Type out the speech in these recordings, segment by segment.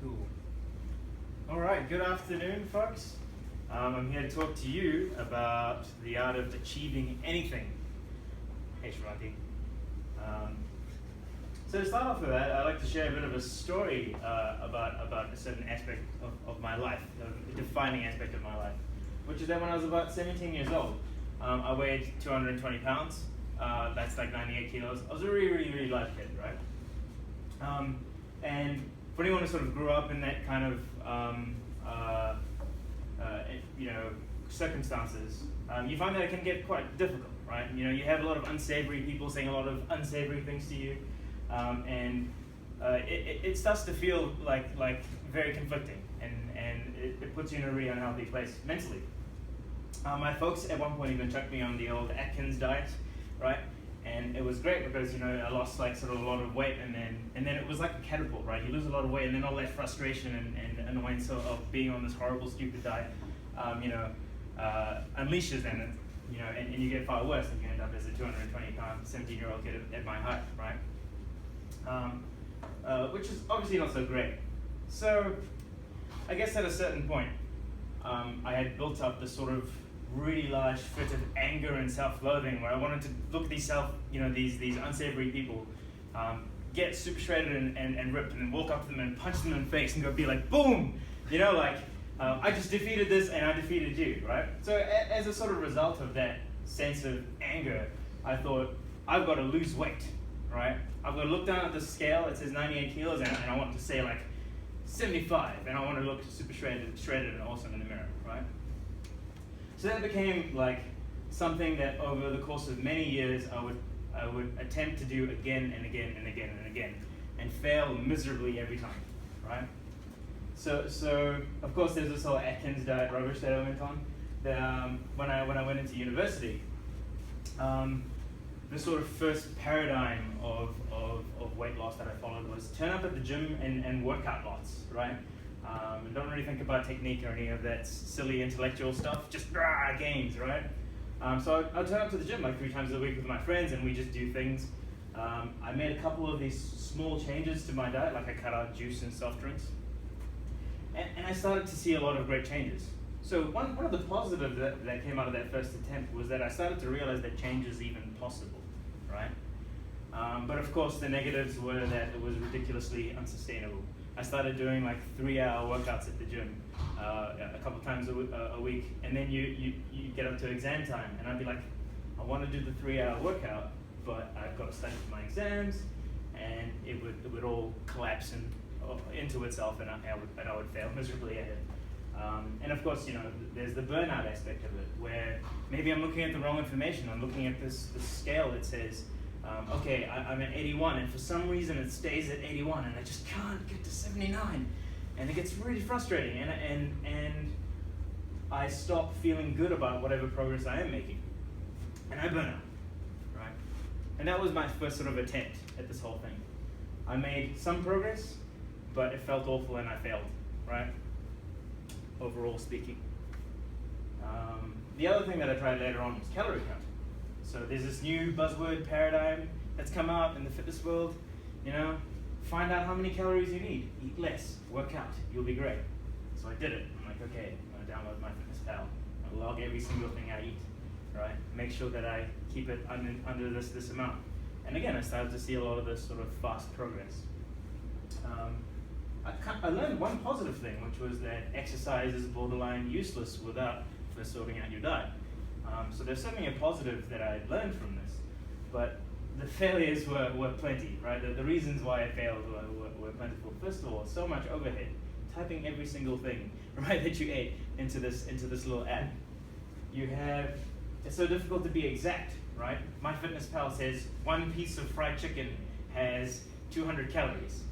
Cool. All right, good afternoon, folks. I'm here to talk to you about the art of achieving anything. Hey, Shruti. So to start off with that, I'd like to share a bit of a story about a certain aspect of my life, a defining aspect of my life, which is that when I was about 17 years old, I weighed 220 pounds. That's like 98 kilos. I was a really light kid, right? And for anyone who sort of grew up in that kind of circumstances, you find that it can get quite difficult, right? You know, you have a lot of unsavory people saying a lot of unsavory things to you, and it starts to feel like very conflicting, and it puts you in a really unhealthy place mentally. My folks at one point even chucked me on the old Atkins diet, right? And it was great because, you know, I lost like sort of a lot of weight, and then it was like a catapult, right? You lose a lot of weight, and then all that frustration and annoyance of being on this horrible, stupid diet, unleashes, and and you get far worse, and you end up as a 220-pound 17-year-old kid at my height, right? Which is obviously not so great. So, I guess at a certain point, I had built up this sort of really large fit of anger and self-loathing, where I wanted to look at these these unsavory people, get super shredded and ripped, and then walk up to them and punch them in the face and be like, boom, I just defeated this and I defeated you, right? So as a sort of result of that sense of anger, I thought, I've got to lose weight, right? I've got to look down at the scale, it says 98 kilos, and I want to say like 75, and I want to look super shredded and awesome in the mirror, right? So that became like something that over the course of many years I would attempt to do again and again and again and again, and fail miserably every time, right? So of course there's this whole Atkins diet rubbish that I went on. That when I went into university, the sort of first paradigm of weight loss that I followed was turn up at the gym and work out lots, right? And don't really think about technique or any of that silly intellectual stuff, just gains, right? So I'd turn up to the gym like 3 times a week with my friends, and we just do things. I made a couple of these small changes to my diet, like I cut out juice and soft drinks. And I started to see a lot of great changes. So one of the positives that came out of that first attempt was that I started to realize that change is even possible, right? But of course the negatives were that it was ridiculously unsustainable. I started doing like 3-hour workouts at the gym a couple times a week, and then you get up to exam time, and I'd be like, I want to do the 3-hour workout, but I've got to study for my exams, and it would all collapse into itself, and I would fail miserably at it. And of course, there's the burnout aspect of it, where maybe I'm looking at the wrong information. I'm looking at this scale that says, okay, I'm at 81, and for some reason it stays at 81, and I just can't get to 79, and it gets really frustrating, and I stop feeling good about whatever progress I am making, and I burn out, right? And that was my first sort of attempt at this whole thing. I made some progress, but it felt awful and I failed, right? Overall speaking. The other thing that I tried later on was calorie count. So there's this new buzzword paradigm that's come out in the fitness world, find out how many calories you need, eat less, work out, you'll be great. So I did it. I'm like, okay, I'm gonna download MyFitnessPal. I'll log every single thing I eat, right? Make sure that I keep it under this amount. And again, I started to see a lot of this sort of fast progress. I learned one positive thing, which was that exercise is borderline useless without first sorting out your diet. So there's certainly a positive that I learned from this, but the failures were plenty, right? The reasons why I failed were plentiful. First of all, so much overhead, typing every single thing, right, that you ate into this little app. It's so difficult to be exact, right? MyFitnessPal says 1 piece of fried chicken has 200 calories.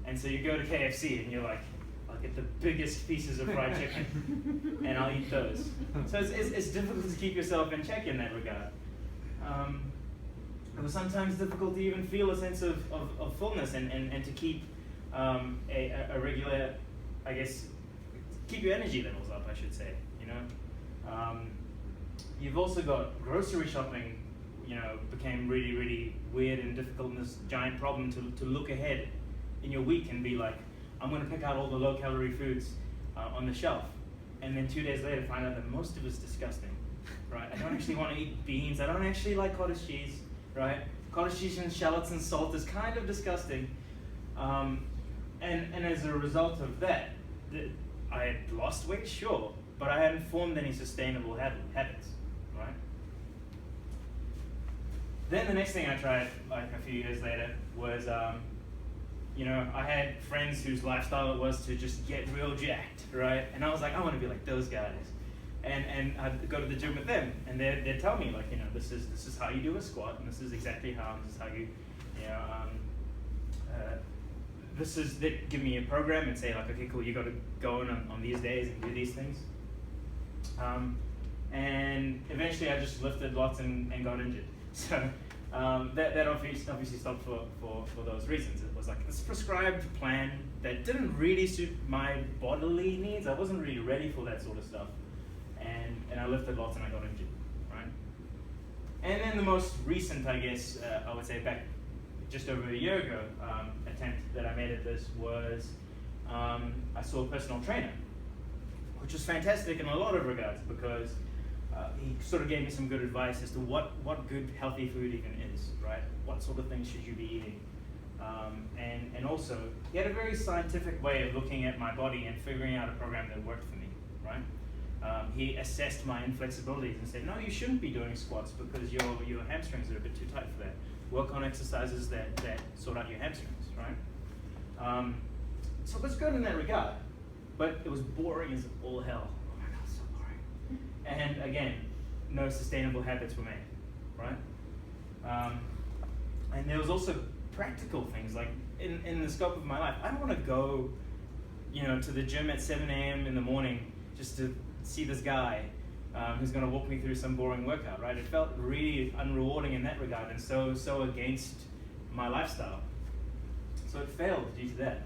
And so you go to KFC and you're like, I'll get the biggest pieces of fried chicken and I'll eat those. So it's difficult to keep yourself in check in that regard. It was sometimes difficult to even feel a sense of fullness and to keep a regular, I guess, keep your energy levels up, I should say, You've also got grocery shopping, became really, really weird and difficult, and this giant problem to look ahead in your week and be like, I'm going to pick out all the low-calorie foods on the shelf. And then 2 days later, find out that most of it's disgusting, right? I don't actually want to eat beans. I don't actually like cottage cheese, right? Cottage cheese and shallots and salt is kind of disgusting. And as a result of that, I had lost weight, sure, but I hadn't formed any sustainable habits, right? Then the next thing I tried, like a few years later, was, I had friends whose lifestyle it was to just get real jacked, right? And I was like, I want to be like those guys. And I'd go to the gym with them, and they'd tell me, like, this is how you do a squat, and this is exactly how, and this is how you, they'd give me a program and say, like, okay, cool, you got to go on these days and do these things. And eventually I just lifted lots and got injured. So that obviously stopped for those reasons. It was like this prescribed plan that didn't really suit my bodily needs. I wasn't really ready for that sort of stuff. And I lifted lots and I got injured, right? And then the most recent, I guess, I would say back just over a year ago, attempt that I made at this was I saw a personal trainer, which was fantastic in a lot of regards because he sort of gave me some good advice as to what good healthy food even is, right? What sort of things should you be eating? And also, he had a very scientific way of looking at my body and figuring out a program that worked for me, right? He assessed my inflexibilities and said, no, you shouldn't be doing squats because your hamstrings are a bit too tight for that. Work on exercises that sort out your hamstrings, right? So it was good in that regard, but it was boring as all hell. Oh my God, so boring. And again, no sustainable habits were made, right? And there was also practical things, like in the scope of my life. I don't want to go, to the gym at 7 a.m. in the morning just to see this guy who's going to walk me through some boring workout, right? It felt really unrewarding in that regard and so against my lifestyle. So it failed due to that.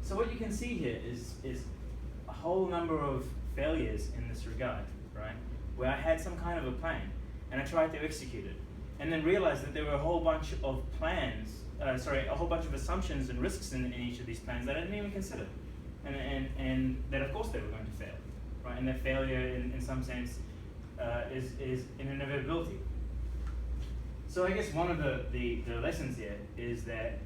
So what you can see here is a whole number of failures in this regard, right? Where I had some kind of a plan and I tried to execute it and then realized that there were a whole bunch of a whole bunch of assumptions and risks in each of these plans that I didn't even consider. And that of course they were going to fail, right? And that failure in some sense is an inevitability. So I guess one of the lessons here is that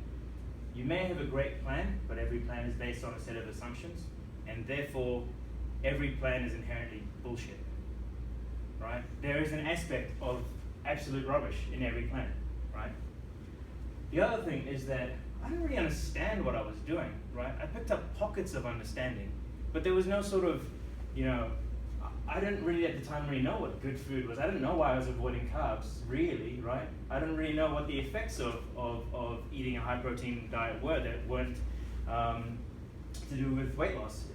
you may have a great plan, but every plan is based on a set of assumptions, and therefore every plan is inherently bullshit, right? There is an aspect of absolute rubbish in every plan, right? The other thing is that I didn't really understand what I was doing, right? I picked up pockets of understanding, but there was no sort of, I didn't really at the time really know what good food was. I didn't know why I was avoiding carbs, really, right? I didn't really know what the effects of eating a high protein diet were that weren't to do with weight loss,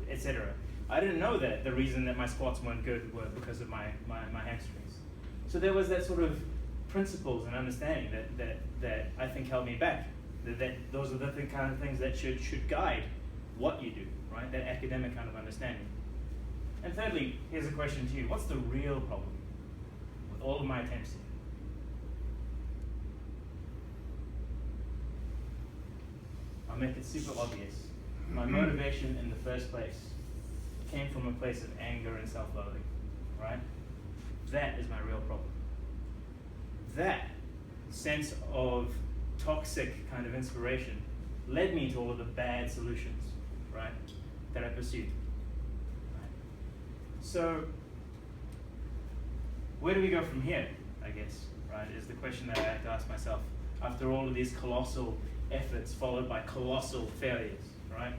etc. I didn't know that the reason that my squats weren't good were because of my hamstrings. So there was that sort of principles and understanding that I think held me back. That those are the kind of things that should guide what you do, right? That academic kind of understanding. And thirdly, here's a question to you. What's the real problem with all of my attempts here? I'll make it super obvious. My motivation in the first place came from a place of anger and self-loathing, right? That is my real problem. That sense of toxic kind of inspiration led me to all of the bad solutions, right, that I pursued. Right? So, where do we go from here, I guess, right, is the question that I have to ask myself after all of these colossal efforts followed by colossal failures, right?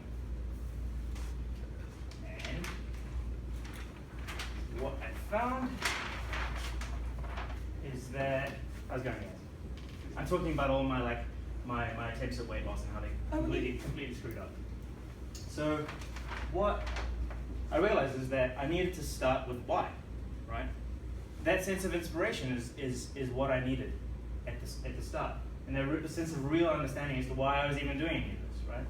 And what I found is that I'm talking about all my attempts at weight loss and how they completely screwed up. So what I realized is that I needed to start with why, right? That sense of inspiration is what I needed at the start, and the sense of real understanding as to why I was even doing any of this, right?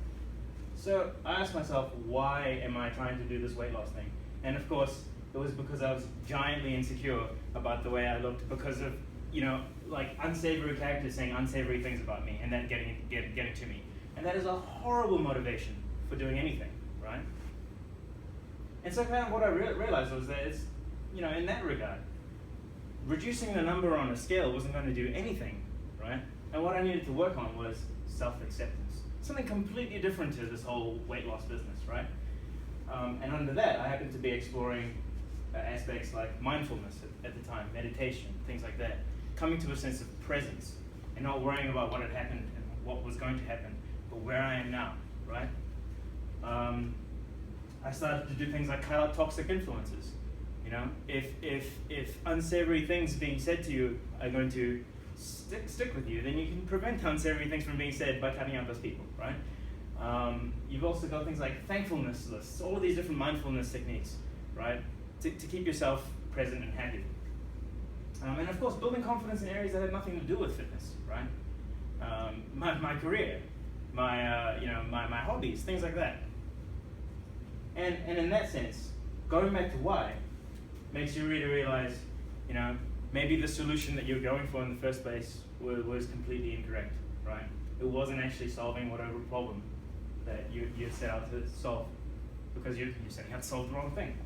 So I asked myself, why am I trying to do this weight loss thing? And of course, it was because I was giantly insecure about the way I looked because of, unsavory characters saying unsavory things about me and then getting to me. And that is a horrible motivation for doing anything, right? And so kind of what I realized was that it's, in that regard, reducing the number on a scale wasn't going to do anything, right? And what I needed to work on was self-acceptance. Something completely different to this whole weight loss business, right? And under that, I happened to be exploring aspects like mindfulness at the time, meditation, things like that. Coming to a sense of presence and not worrying about what had happened and what was going to happen, but where I am now, right? I started to do things like cut out toxic influences. If unsavory things being said to you are going to stick with you, then you can prevent unsavory things from being said by cutting out those people, right? You've also got things like thankfulness lists, all of these different mindfulness techniques, right? To keep yourself present and happy. And of course, building confidence in areas that have nothing to do with fitness, right? My career, my hobbies, things like that. And in that sense, going back to why makes you really realize, maybe the solution that you're going for in the first place was completely incorrect, right? It wasn't actually solving whatever problem that you set out to solve, because you're setting out to solve the wrong thing.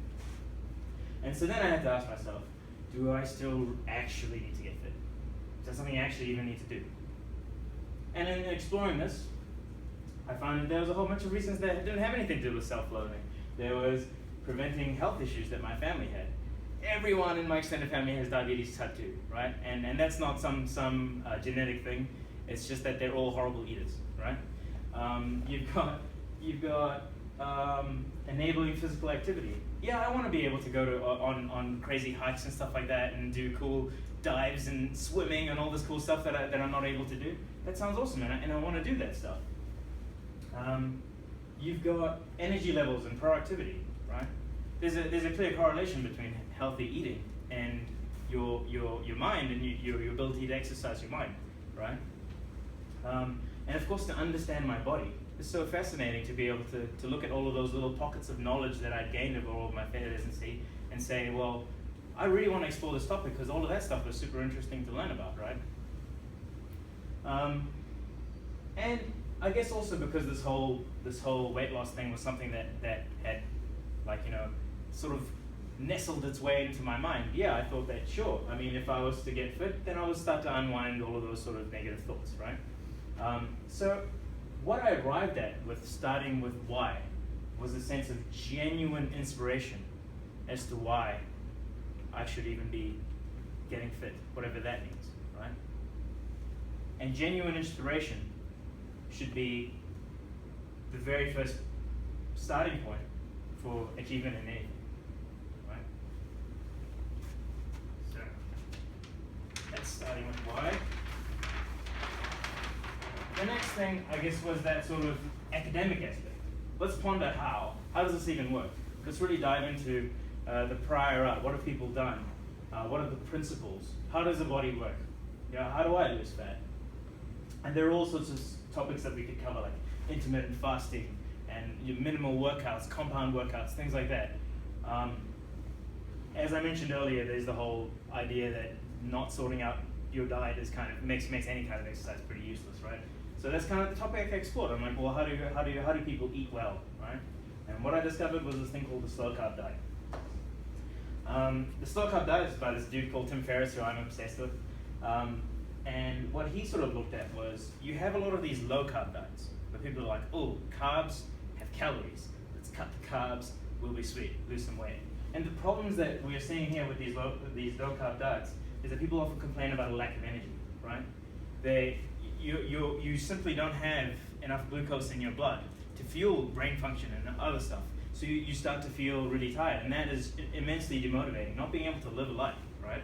And so then I had to ask myself, do I still actually need to get fit? Is that something I actually even need to do? And in exploring this, I found that there was a whole bunch of reasons that didn't have anything to do with self-loathing. There was preventing health issues that my family had. Everyone in my extended family has diabetes type 2, right? And that's not some genetic thing. It's just that they're all horrible eaters, right? You've got enabling physical activity. Yeah, I want to be able to go to on crazy hikes and stuff like that, and do cool dives and swimming and all this cool stuff that I'm not able to do. That sounds awesome, and I want to do that stuff. You've got energy levels and productivity, right? There's a clear correlation between healthy eating and your mind and your ability to exercise your mind, right? And of course, to understand my body. It's so fascinating to be able to look at all of those little pockets of knowledge that I'd gained over all of my failures and say, well, I really want to explore this topic because all of that stuff was super interesting to learn about, right? And I guess also because this whole weight loss thing was something that had, sort of nestled its way into my mind. Yeah, I thought that, sure. I mean, if I was to get fit, then I would start to unwind all of those sort of negative thoughts, right? So what I arrived at with starting with why was a sense of genuine inspiration as to why I should even be getting fit, whatever that means, right? And genuine inspiration should be the very first starting point for achievement in anything, right? So that's starting with why. The next thing, I guess, was that sort of academic aspect. Let's ponder how. How does this even work? Let's really dive into the prior art. What have people done? What are the principles? How does the body work? How do I lose fat? And there are all sorts of topics that we could cover, like intermittent fasting and your minimal workouts, compound workouts, things like that. As I mentioned earlier, there's the whole idea that not sorting out your diet is kind of makes any kind of exercise pretty useless, right? So that's kind of the topic I explored. I'm like, well, how do people eat well, right? And what I discovered was this thing called the slow carb diet. The slow carb diet is by this dude called Tim Ferriss, who I'm obsessed with. And what he sort of looked at was, you have a lot of these low carb diets where people are like, oh, carbs have calories. Let's cut the carbs. We'll be sweet. Lose some weight. And the problems that we're seeing here with these low carb diets is that people often complain about a lack of energy, right? You simply don't have enough glucose in your blood to fuel brain function and other stuff. So you start to feel really tired, and that is immensely demotivating, not being able to live a life, right?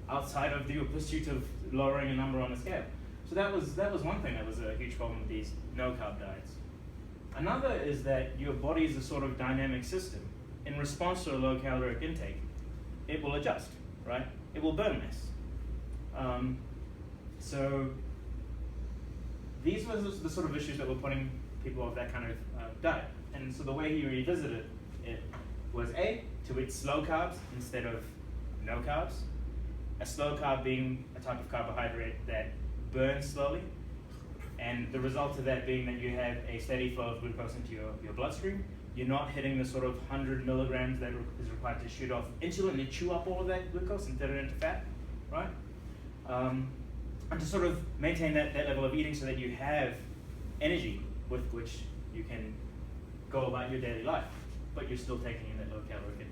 Outside of the pursuit of lowering a number on a scale. So that was one thing that was a huge problem with these no-carb diets. Another is that your body is a sort of dynamic system. In response to a low-caloric intake, it will adjust, right? It will burn less. So these were the sort of issues that were putting people off that kind of diet. And so the way he revisited it was to eat slow carbs instead of no carbs. A slow carb being a type of carbohydrate that burns slowly, And the result of that being that you have a steady flow of glucose into your bloodstream. You're not hitting the sort of 100 milligrams that is required to shoot off insulin and chew up all of that glucose and turn it into fat, right? And to sort of maintain that level of eating so that you have energy with which you can go about your daily life, but you're still taking in that low calorie intake,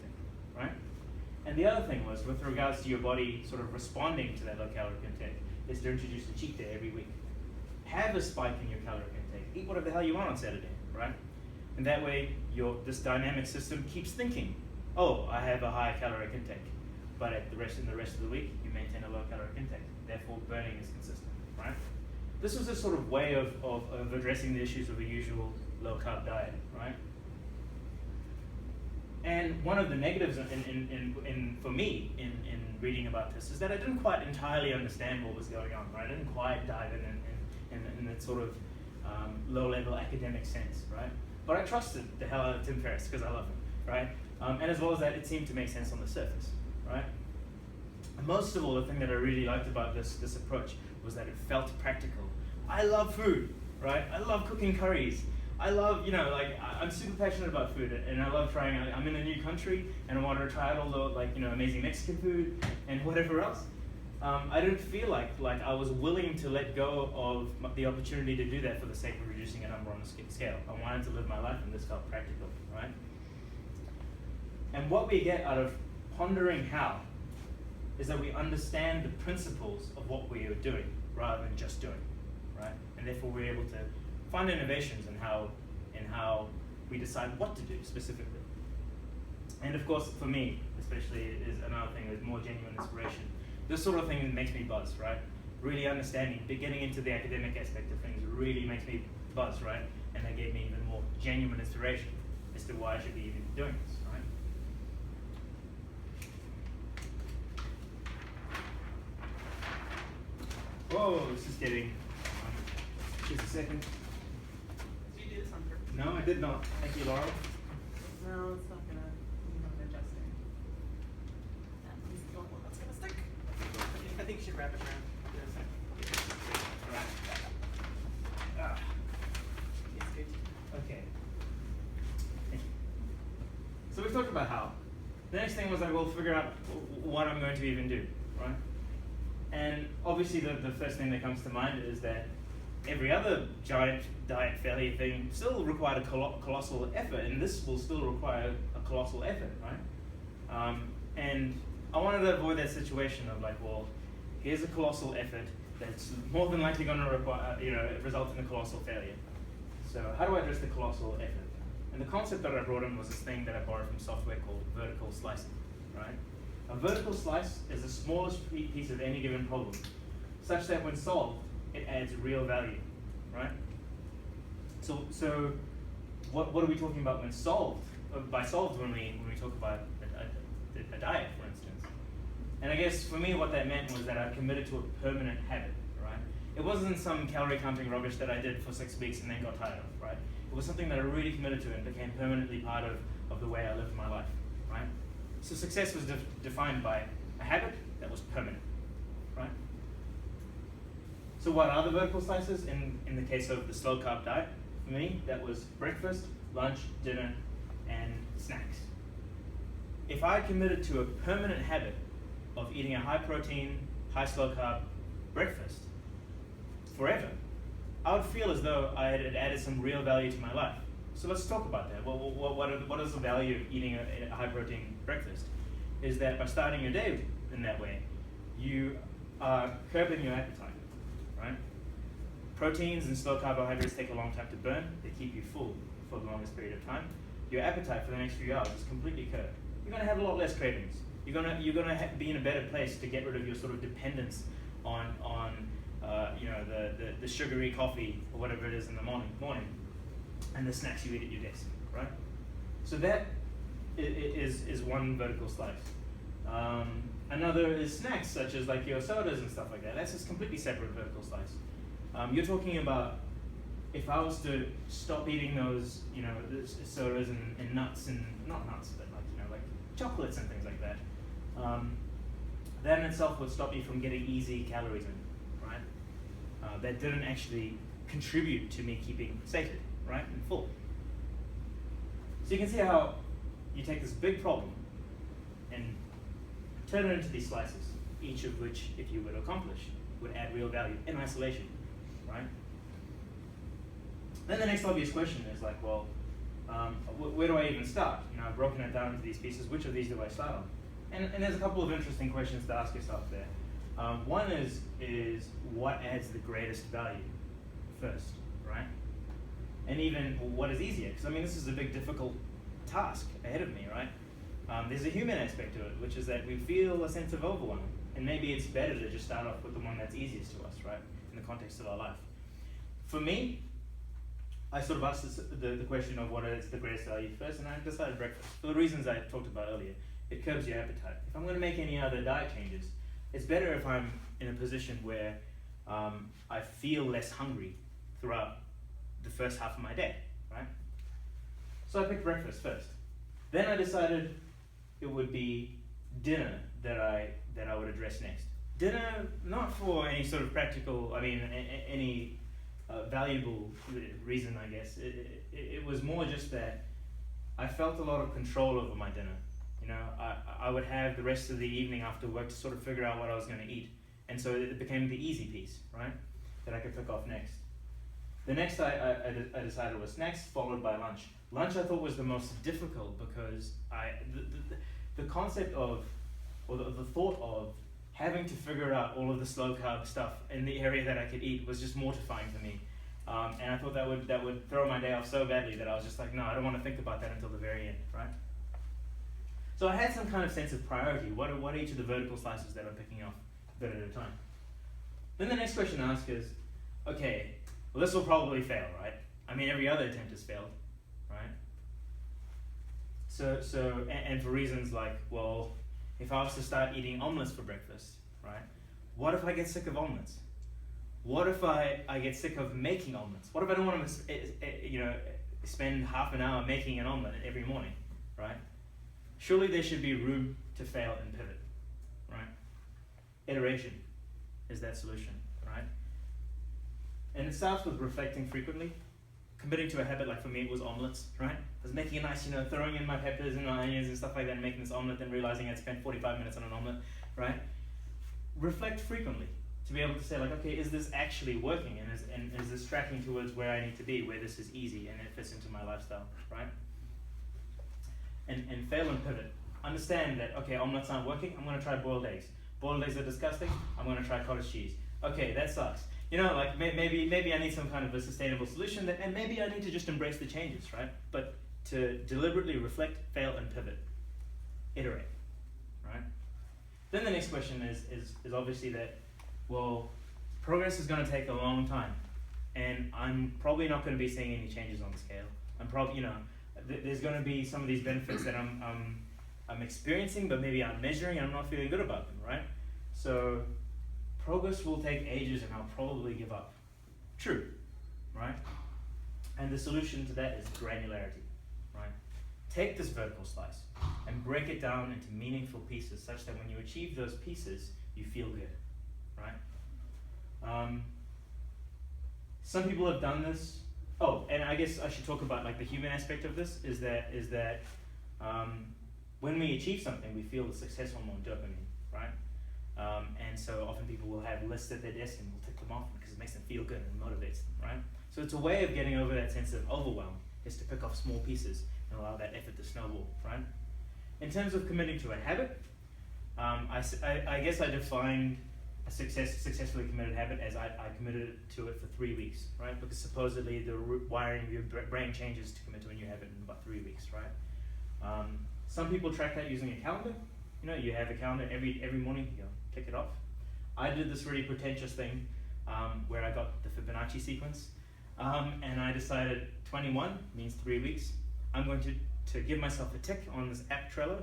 right? And the other thing was, with regards to your body sort of responding to that low calorie intake, is to introduce a cheat day every week. Have a spike in your calorie intake. Eat whatever the hell you want on Saturday, right? And that way, this dynamic system keeps thinking, oh, I have a high caloric intake, but in the rest of the week, you maintain a low caloric intake. Therefore, burning is consistent, right? This was a sort of way of addressing the issues of a usual low-carb diet, right? And one of the negatives for me in reading about this is that I didn't quite entirely understand what was going on, right? I didn't quite dive in that sort of low-level academic sense, right? But I trusted the hell out of Tim Ferriss because I love him, right? And as well as that, it seemed to make sense on the surface, right? And most of all, the thing that I really liked about this approach was that it felt practical. I love food, right? I love cooking curries. I love, I'm super passionate about food, and I love trying. I'm in a new country, and I want to try out all the, amazing Mexican food and whatever else. I didn't feel like I was willing to let go of the opportunity to do that for the sake of reducing a number on the scale. I wanted to live my life, and this felt practical, right? And what we get out of pondering how is that we understand the principles of what we are doing rather than just doing, right? And therefore we're able to find innovations in how we decide what to do specifically. And of course, for me, especially, is another thing with more genuine inspiration. This sort of thing makes me buzz, right? Really understanding, getting into the academic aspect of things really makes me buzz, right? And that gave me even more genuine inspiration as to why I should be even doing this, right? Whoa, this is getting, just a second. Did you do this on purpose? No, I did not. Thank you, Laura. No, it's not gonna, you're not adjusting. That one's the only one that's gonna stick. I think you should wrap it around. Give it a second. Right. Ah, It's good. okay. Thank you. So we've talked about how. The next thing was I will figure out what I'm going to even do, right? And obviously the first thing that comes to mind is that every other giant diet failure thing still required a colossal effort, and this will still require a colossal effort, right? And I wanted to avoid that situation of like, well, here's a colossal effort that's more than likely going to require, result in a colossal failure. So how do I address the colossal effort? And the concept that I brought in was this thing that I borrowed from software called vertical slicing, right? A vertical slice is the smallest piece of any given problem, such that when solved, it adds real value, right? So what are we talking about when solved? By solved, when we talk about a diet, for instance. And I guess for me, what that meant was that I committed to a permanent habit, right? It wasn't some calorie counting rubbish that I did for 6 weeks and then got tired of, right? It was something that I really committed to and became permanently part of the way I lived my life, right? So success was defined by a habit that was permanent, right? So what are the vertical slices? In the case of the slow carb diet, for me, that was breakfast, lunch, dinner, and snacks. If I committed to a permanent habit of eating a high protein, high slow carb breakfast forever, I would feel as though I had added some real value to my life. So let's talk about that. Well, what is the value of eating a high protein breakfast? Is that by starting your day in that way, you are curbing your appetite, right? Proteins and slow carbohydrates take a long time to burn. They keep you full for the longest period of time. Your appetite for the next few hours is completely curbed. You're going to have a lot less cravings. You're gonna be in a better place to get rid of your sort of dependence on the sugary coffee or whatever it is in the morning, and the snacks you eat at your desk, right? So that is one vertical slice. Another is snacks, such as like your sodas and stuff like that. That's just completely separate vertical slice. You're talking about if I was to stop eating those, sodas and nuts and not nuts, but like chocolates and things like that. That in itself would stop me from getting easy calories in, right? That didn't actually contribute to me keeping sated, right, and full. So you can see how you take this big problem and turn it into these slices, each of which, if you were to accomplish, would add real value in isolation, right? Then the next obvious question is like, well, where do I even start? You know, I've broken it down into these pieces. Which of these do I start on? And there's a couple of interesting questions to ask yourself there. One is what adds the greatest value first, right? And even what is easier? Because I mean, this is a big, difficult task ahead of me, right? There's a human aspect to it, which is that we feel a sense of overwhelm, and maybe it's better to just start off with the one that's easiest to us, right, in the context of our life. For me, I sort of asked the question of what is the greatest value first, and I decided breakfast. For the reasons I talked about earlier, it curbs your appetite. If I'm going to make any other diet changes, it's better if I'm in a position where I feel less hungry throughout the first half of my day, right? So I picked breakfast first. Then I decided it would be dinner that I would address next. Dinner, not for any sort of practical, any valuable reason, I guess. It was more just that I felt a lot of control over my dinner. You know, I would have the rest of the evening after work to sort of figure out what I was going to eat. And so it became the easy piece, right, that I could pick off next. The next I decided was snacks, followed by lunch. Lunch I thought was the most difficult because the concept of, or the thought of having to figure out all of the slow carb stuff in the area that I could eat was just mortifying for me. And I thought that would throw my day off so badly that I was just like, no, I don't want to think about that until the very end, right? So I had some kind of sense of priority. What are each of the vertical slices that I'm picking off a bit at a time? Then the next question to ask is, okay, well, this will probably fail, right? I mean, every other attempt has failed, right? So for reasons like, well, if I was to start eating omelets for breakfast, right? What if I get sick of omelets? What if I get sick of making omelets? What if I don't want to, spend half an hour making an omelet every morning, right? Surely there should be room to fail and pivot, right? Iteration is that solution, right? And it starts with reflecting frequently, committing to a habit. Like for me, it was omelets, right? I was making a nice, throwing in my peppers and my onions and stuff like that, and making this omelet, and realizing I'd spent 45 minutes on an omelet, right? Reflect frequently to be able to say, like, okay, is this actually working, and is this tracking towards where I need to be, where this is easy and it fits into my lifestyle, right? And fail and pivot. Understand that, okay, omelets aren't working, I'm going to try boiled eggs. Boiled eggs are disgusting, I'm going to try cottage cheese. Okay, that sucks. Like maybe I need some kind of a sustainable solution, and maybe I need to just embrace the changes, right? But to deliberately reflect, fail, and pivot. Iterate, right? Then the next question is obviously that, well, progress is going to take a long time, and I'm probably not going to be seeing any changes on the scale. I'm probably, there's going to be some of these benefits that I'm experiencing, but maybe I'm measuring and I'm not feeling good about them, right? So progress will take ages, and I'll probably give up. True, right? And the solution to that is granularity, right? Take this vertical slice and break it down into meaningful pieces such that when you achieve those pieces, you feel good, right? Some people have done this. Oh, and I guess I should talk about like the human aspect of this, is that when we achieve something, we feel the success hormone dopamine, right? And so often people will have lists at their desk and will tick them off because it makes them feel good and motivates them, right? So it's a way of getting over that sense of overwhelm, is to pick off small pieces and allow that effort to snowball, right? In terms of committing to a habit, I guess I defined a successfully committed habit as I committed to it for 3 weeks, right? Because supposedly the wiring of your brain changes to commit to a new habit in about 3 weeks, right? Some people track that using a calendar. You have a calendar every morning, you go tick it off. I did this really pretentious thing where I got the Fibonacci sequence, and I decided 21 means 3 weeks. I'm going to give myself a tick on this app Trello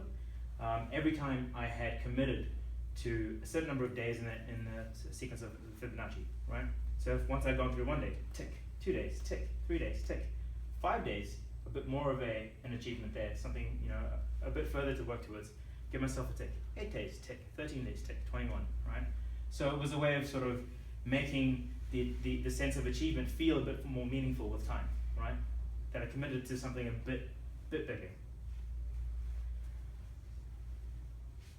every time I had committed to a certain number of days in the sequence of Fibonacci, right? So if once I'd gone through 1 day, tick, 2 days, tick, 3 days, tick, 5 days, a bit more of an achievement there, something, a bit further to work towards. Give myself a tick. 8 days, tick. 13 days, tick. 21, right? So it was a way of sort of making the sense of achievement feel a bit more meaningful with time, right? That are committed to something a bit bigger.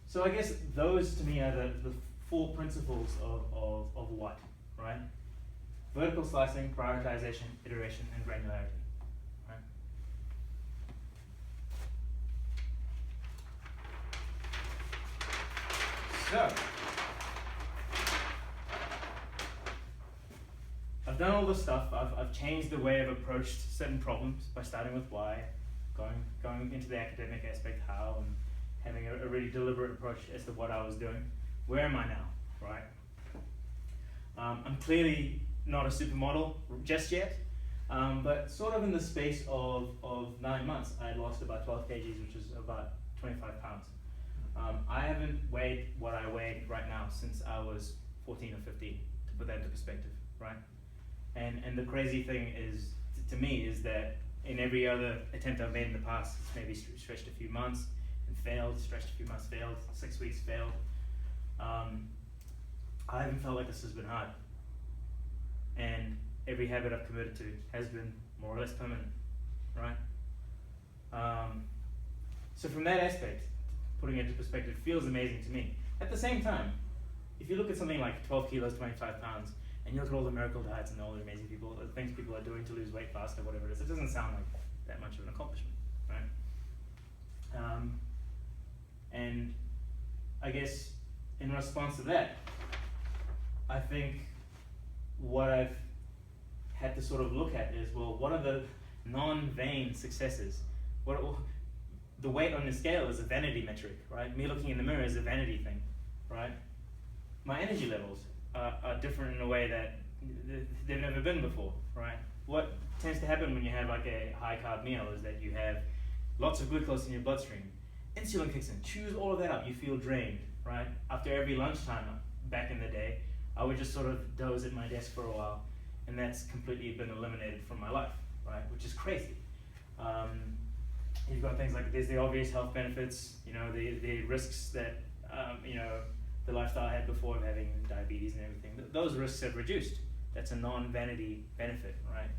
So I guess those to me are the 4 principles of what, right? Vertical slicing, prioritization, iteration, and granularity, right? So, I've done all this stuff. I've changed the way I've approached certain problems by starting with why, going into the academic aspect how, and having a really deliberate approach as to what I was doing. Where am I now, right? I'm clearly not a supermodel just yet, but sort of in the space of 9 months, I had lost about 12 kgs, which is about 25 pounds. I haven't weighed what I weigh right now since I was 14 or 15, to put that into perspective, right? And the crazy thing is, to me, is that in every other attempt I've made in the past, it's maybe stretched a few months and failed, stretched a few months, failed, 6 weeks, failed. I haven't felt like this has been hard. And every habit I've committed to has been more or less permanent, right? So from that aspect, putting it into perspective feels amazing to me. At the same time, if you look at something like 12 kilos, 25 pounds, and you look at all the miracle diets and all the amazing people, the things people are doing to lose weight faster, whatever it is, it doesn't sound like that much of an accomplishment, right? And I guess in response to that, I think what I've had to sort of look at is, well, what are the non-vain successes? The weight on the scale is a vanity metric, right? Me looking in the mirror is a vanity thing, right? My energy levels are different in a way that they've never been before, right? What tends to happen when you have like a high carb meal is that you have lots of glucose in your bloodstream. Insulin kicks in, chews all of that up, you feel drained, right? After every lunchtime back in the day, I would just sort of doze at my desk for a while, and that's completely been eliminated from my life, right? Which is crazy. You've got things like, there's the obvious health benefits, you know, the risks that, you know, the lifestyle I had before of having diabetes and everything. Those risks have reduced. That's a non-vanity benefit, right?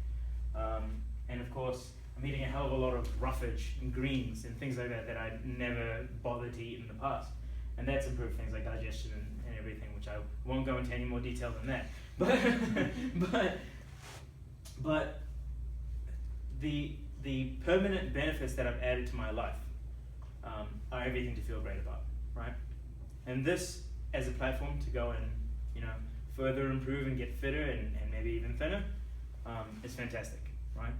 And of course, I'm eating a hell of a lot of roughage and greens and things like that that I never bothered to eat in the past. And that's improved things like digestion and everything, which I won't go into any more detail than that. But the permanent benefits that I've added to my life are everything to feel great about, right? And this as a platform to go and, you know, further improve and get fitter and maybe even thinner is fantastic, right?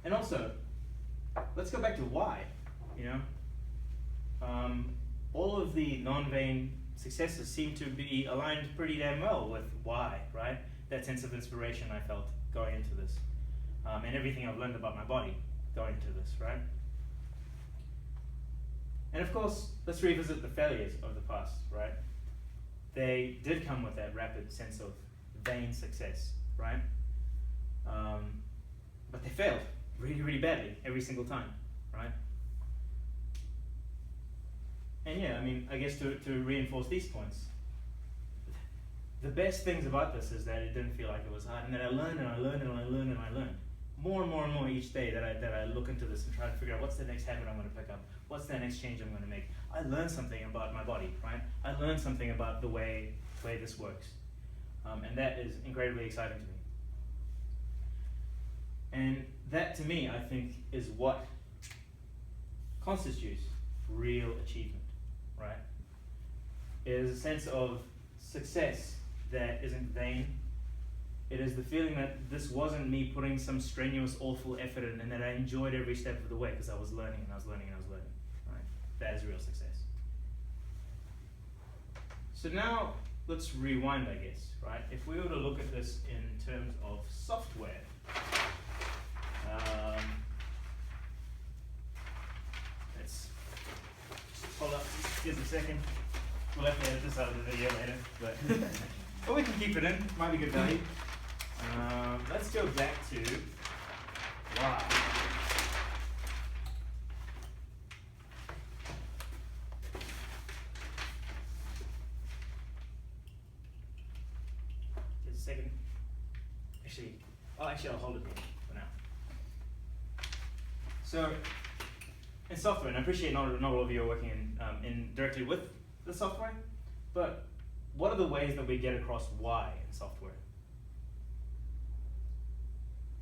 And also, let's go back to why, you know? All of the non-vain successes seem to be aligned pretty damn well with why, right? That sense of inspiration I felt going into this. And everything I've learned about my body going into this, right? And of course, let's revisit the failures of the past, right? They did come with that rapid sense of vain success, right? But they failed really, really badly every single time, right? And yeah, I mean, I guess to reinforce these points, the best things about this is that it didn't feel like it was hard, and that I learned and I learned and I learned and I learned. More and more and more each day that I look into this and try to figure out what's the next habit I'm going to pick up, what's the next change I'm going to make. I learned something about my body, right? I learned something about the way this works. And that is incredibly exciting to me. And that, to me, I think, is what constitutes real achievement, right? It is a sense of success that isn't vain. It is the feeling that this wasn't me putting some strenuous, awful effort in, and that I enjoyed every step of the way because I was learning and I was learning and I was learning, right? That is real success. So now, let's rewind, I guess, right? If we were to look at this in terms of software, let's just hold up, here's a second. We'll have to edit this out of the video later, but we can keep it in, might be good value. Let's go back to why. I'll hold it here for now. So, in software, and I appreciate not all of you are working in directly with the software, but what are the ways that we get across why in software?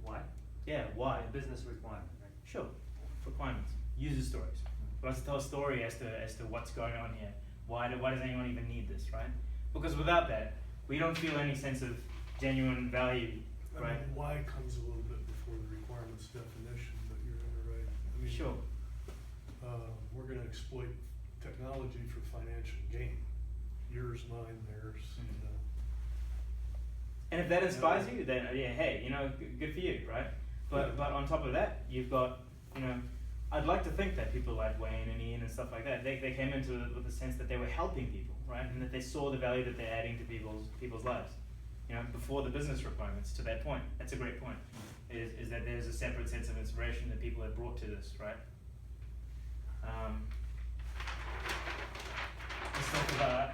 Why? Yeah, why? Business requirement, right? Sure. Requirements. User stories. We have to tell a story as to what's going on here. Why does anyone even need this, right? Because without that, we don't feel any sense of genuine value, right? I mean, why comes a little bit before the requirements definition, but you're right. I mean, Sure. We're going to exploit technology for financial gain. Yours, mine, theirs. Mhm. And if that inspires you, then yeah, hey, good for you, right? But on top of that, you've got, I'd like to think that people like Wayne and Ian and stuff like that, they came into it with the sense that they were helping people, right? And that they saw the value that they're adding to people's lives. Before the business requirements, to that point. That's a great point. Is that there's a separate sense of inspiration that people have brought to this, right? Let's talk about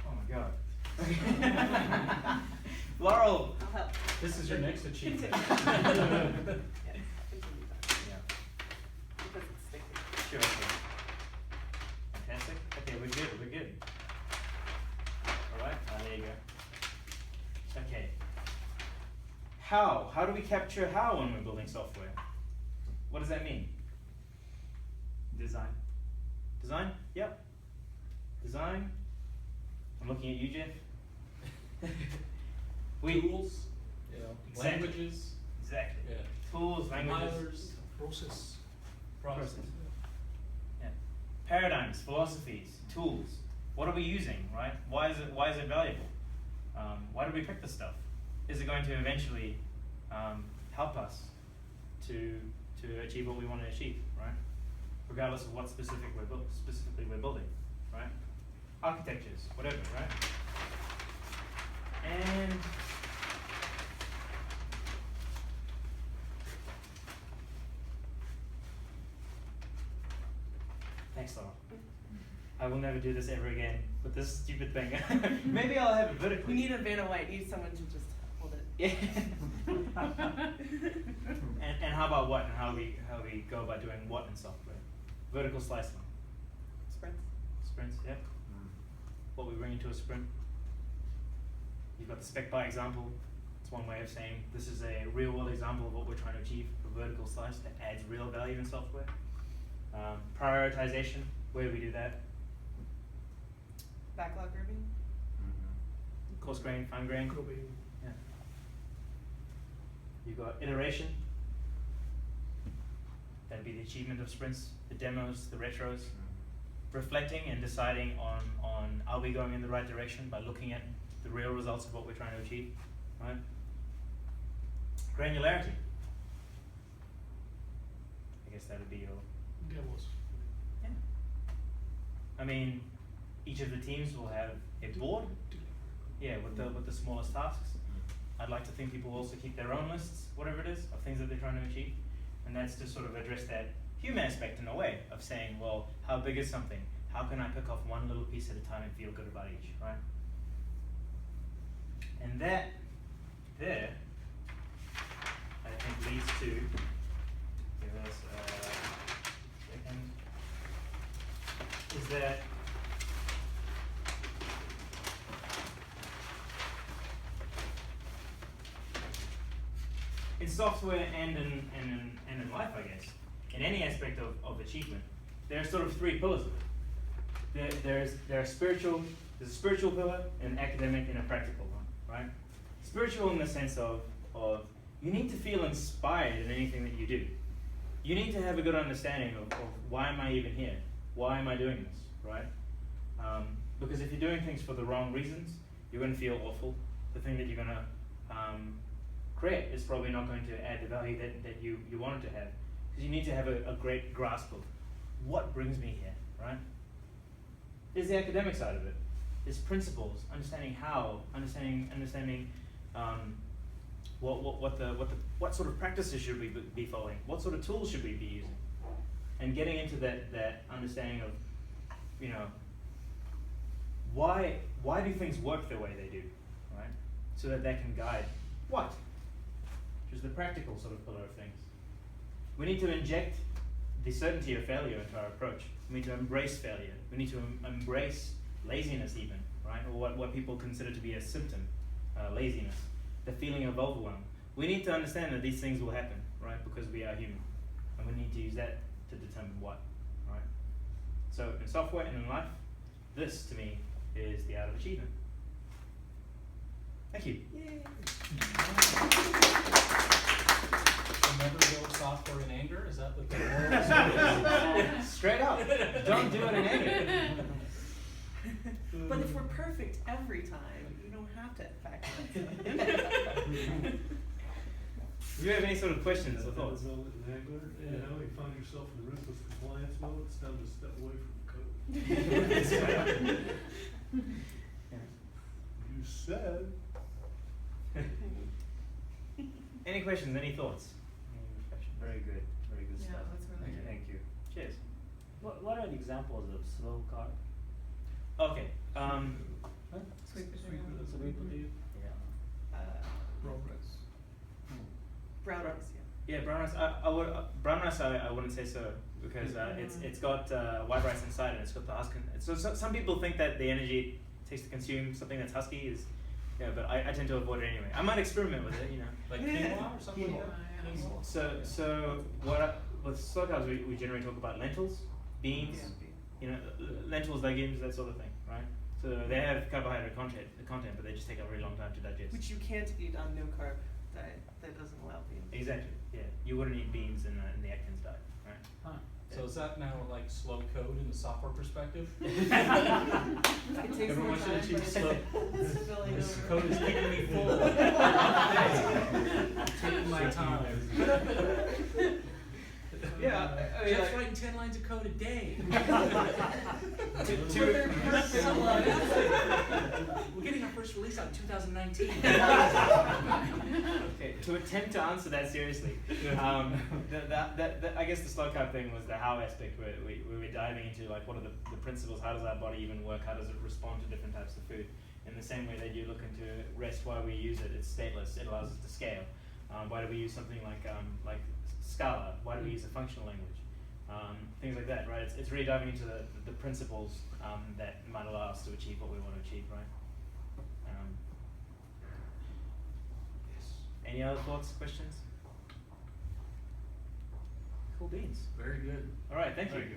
oh my god. Laurel, I'll help. This is your next achievement. Continue. Yeah, continue that. yeah. Because it's sticky. Sure. Fantastic. Okay, we're good. Alright, there you go. Okay. How do we capture how when we're building software? What does that mean? Design. Design? Yep. Design. I'm looking at you, Jeff. Tools, Exactly. languages, Exactly. yeah. Tools, languages. Compilers, Process. process. Yeah. Paradigms, philosophies, tools. What are we using, right? Why is it valuable? Why do we pick this stuff? Is it going to eventually help us to achieve what we want to achieve, right? Regardless of what specifically we're building, right? Architectures, whatever, right? And thanks, Laura. I will never do this ever again with this stupid thing. Maybe I'll have it vertically. We need a Vanna White. Need someone to just hold it. Yeah. and how about what and how we go about doing what in software? Vertical slicing. Sprints. Sprints, yep. What we bring into a sprint. You've got the spec by example. It's one way of saying this is a real world example of what we're trying to achieve, a vertical slice that adds real value in software. Prioritization, where do we do that? Backlog grouping. Coarse grain, fine grain. Grouping. Yeah. You've got iteration. That'd be the achievement of sprints, the demos, the retros. Reflecting and deciding on are we going in the right direction by looking at the real results of what we're trying to achieve, right? Granularity. I guess that would be your. Demos. Yeah. I mean, each of the teams will have a board. Yeah, with the smallest tasks. I'd like to think people also keep their own lists, whatever it is, of things that they're trying to achieve. And that's to sort of address that human aspect in a way of saying, well, how big is something? How can I pick off one little piece at a time and feel good about each, right? And that there, I think, leads to, give us a second, is that in software and in life, I guess, in any aspect of achievement, there are sort of three pillars of it. There's a spiritual pillar, an academic, and a practical one, right? Spiritual in the sense of you need to feel inspired in anything that you do. You need to have a good understanding of why am I even here? Why am I doing this, right? Because if you're doing things for the wrong reasons, you're going to feel awful. The thing that you're going to create is probably not going to add the value that you want it to have. Because you need to have a great grasp of what brings me here, right? There's the academic side of it. There's principles, understanding how, understanding what sort of practices should we be following, what sort of tools should we be using, and getting into that understanding of, why do things work the way they do, right? So that they can guide what? Which is the practical sort of pillar of things. We need to inject the certainty of failure into our approach. We need to embrace failure. We need to embrace laziness even, right? Or what people consider to be a symptom, laziness, the feeling of overwhelm. We need to understand that these things will happen, right? Because we are human. And we need to use that to determine what, right? So in software and in life, this to me is the art of achievement. Thank you. Yay. Never build software in anger? Is that what the moral story is? Straight up. Don't do it in anger. But if we're perfect every time, you don't have to factor that stuff in. Do you have any sort of questions or thoughts? You know, you find yourself in the ruthless compliance mode, it's time to step away from the code. You said. Any questions, any thoughts? Any reflection? Very good Yeah, stuff. that's really good. Thank you. Cheers. What are the examples of slow car? Okay. Sweet potato. Sweet potato? Yeah. Progress. Brown rice, yeah. Yeah, brown rice. Brown rice. I wouldn't say so because it's got white rice inside and it's got the husk. So some people think that the energy it takes to consume something that's husky is, yeah. But I tend to avoid it anyway. I might experiment with it, you know. Like quinoa or something? Quinoa. So with slow carbs we generally talk about lentils, beans, you know, lentils, legumes, that sort of thing, right? So they have carbohydrate content, but they just take a very long time to digest. Which you can't eat on no carb diet that doesn't allow beans. Exactly. Yeah. You wouldn't eat beans in the Atkins diet, right? Huh. So is that now like slow code in the software perspective? It takes Everyone more should time, achieve but slow. it's spilling This over. code is keeping me full. Taking my time. Yeah, I mean, Just like- writing 10 lines of code a day. We're getting our first release out in 2019. Okay, to attempt to answer that seriously, I guess the slow carb thing was the how aspect where we're diving into like what are the principles, how does our body even work, how does it respond to different types of food. In the same way that you look into rest, why we use it, it's stateless, it allows us to scale. Why do we use something like Scala? Why do we use a functional language? Things like that, right? It's really diving into the principles that might allow us to achieve what we want to achieve, right? Yes. Any other thoughts, questions? Cool beans. Very good. All right, thank you. Very good.